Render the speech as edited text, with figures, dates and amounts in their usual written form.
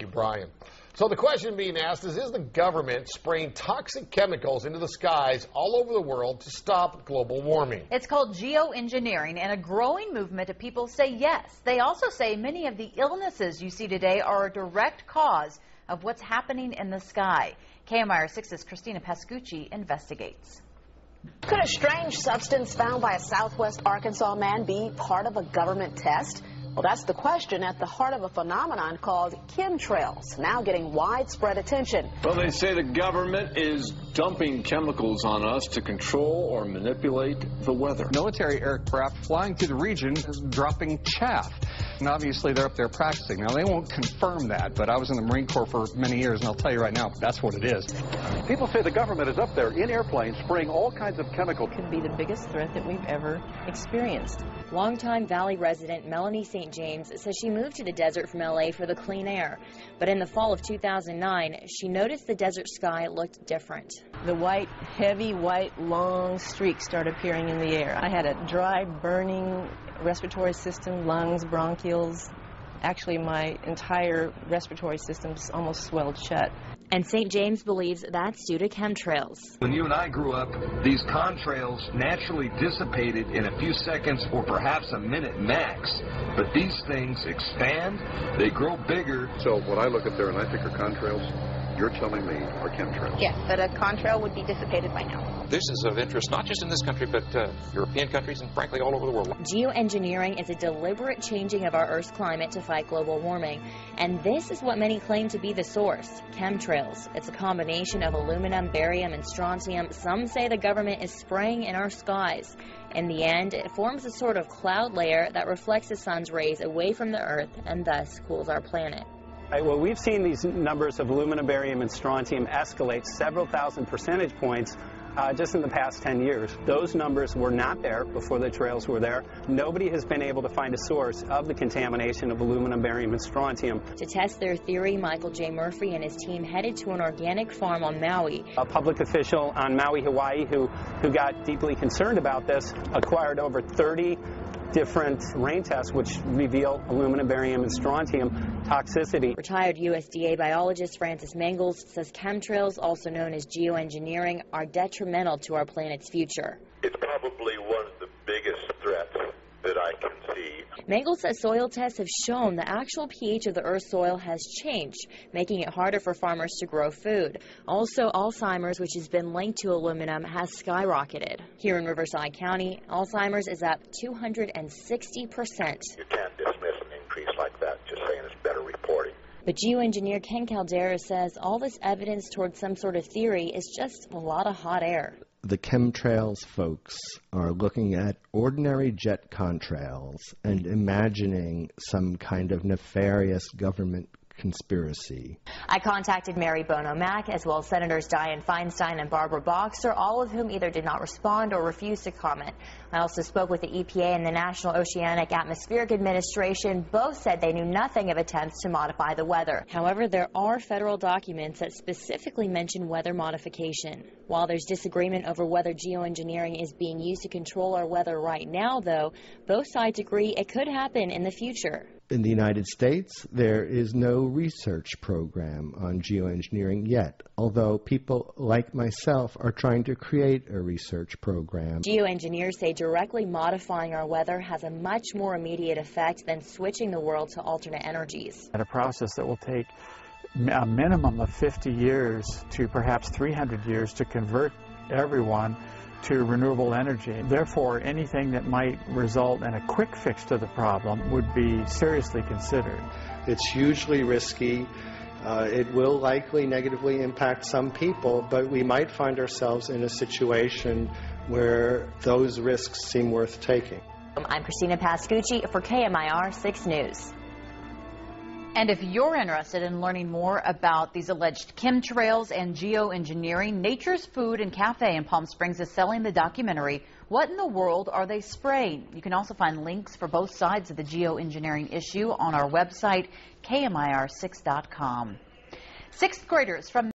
Thank you, Brian. So the question being asked is the government spraying toxic chemicals into the skies all over the world to stop global warming? It's called geoengineering, and a growing movement of people say yes. They also say many of the illnesses you see today are a direct cause of what's happening in the sky. KMIR 6's Christina Pascucci investigates. Could a strange substance found by a southwest Arkansas man be part of a government test? Well, that's the question at the heart of a phenomenon called chemtrails, now getting widespread attention. Well, they say the government is dumping chemicals on us to control or manipulate the weather. Military aircraft flying through the region is dropping chaff. And obviously, they're up there practicing. Now, they won't confirm that, but I was in the Marine Corps for many years, and I'll tell you right now, that's what it is. People say the government is up there in airplanes spraying all kinds of chemicals. Could be the biggest threat that we've ever experienced. Longtime Valley resident Melanie St. James says she moved to the desert from LA for the clean air. But in the fall of 2009, she noticed the desert sky looked different. The white, heavy white, long streaks started appearing in the air. I had a dry, burning respiratory system, lungs, bronchioles. Actually, my entire respiratory system's almost swelled shut. And St. James believes that's due to chemtrails. When you and I grew up, these contrails naturally dissipated in a few seconds or perhaps a minute max. But these things expand, they grow bigger. So what I look at there and I think are contrails, you're telling me are chemtrails. Yes, but a contrail would be dissipated by now. This is of interest not just in this country, but European countries and frankly all over the world. Geoengineering is a deliberate changing of our Earth's climate to fight global warming. And this is what many claim to be the source, chemtrails. It's a combination of aluminum, barium, and strontium. Some say the government is spraying in our skies. In the end, it forms a sort of cloud layer that reflects the sun's rays away from the Earth and thus cools our planet. Well, we've seen these numbers of aluminum, barium, and strontium escalate several thousand percentage points just in the past 10 years. Those numbers were not there before the trails were there. Nobody has been able to find a source of the contamination of aluminum, barium, and strontium. To test their theory, Michael J. Murphy and his team headed to an organic farm on Maui. A public official on Maui, Hawaii, who got deeply concerned about this, acquired over 30 different rain tests which reveal aluminum, barium, and strontium toxicity. Retired USDA biologist Francis Mangels says chemtrails, also known as geoengineering, are detrimental to our planet's future. It's probably one of the biggest threats that I can see. Mangels says soil tests have shown the actual pH of the Earth's soil has changed, making it harder for farmers to grow food. Also, Alzheimer's, which has been linked to aluminum, has skyrocketed. Here in Riverside County, Alzheimer's is up 260%. You can't dismiss an increase like that just saying it's better reporting. But geoengineer Ken Caldera says all this evidence towards some sort of theory is just a lot of hot air. The chemtrails folks are looking at ordinary jet contrails and imagining some kind of nefarious government conspiracy. I contacted Mary Bono Mack as well as Senators Dianne Feinstein and Barbara Boxer, all of whom either did not respond or refused to comment. I also spoke with the EPA and the National Oceanic Atmospheric Administration. Both said they knew nothing of attempts to modify the weather. However, there are federal documents that specifically mention weather modification. While there's disagreement over whether geoengineering is being used to control our weather right now, though, both sides agree it could happen in the future. In the United States, there is no research program on geoengineering yet, although people like myself are trying to create a research program. Geoengineers say directly modifying our weather has a much more immediate effect than switching the world to alternate energies. At a process that will take a minimum of 50 years to perhaps 300 years to convert everyone to renewable energy. Therefore, anything that might result in a quick fix to the problem would be seriously considered. It's hugely risky. It will likely negatively impact some people, but we might find ourselves in a situation where those risks seem worth taking. I'm Christina Pascucci for KMIR 6 News. And if you're interested in learning more about these alleged chemtrails and geoengineering, Nature's Food and Cafe in Palm Springs is selling the documentary, What in the World Are They Spraying? You can also find links for both sides of the geoengineering issue on our website, KMIR6.com. Sixth graders from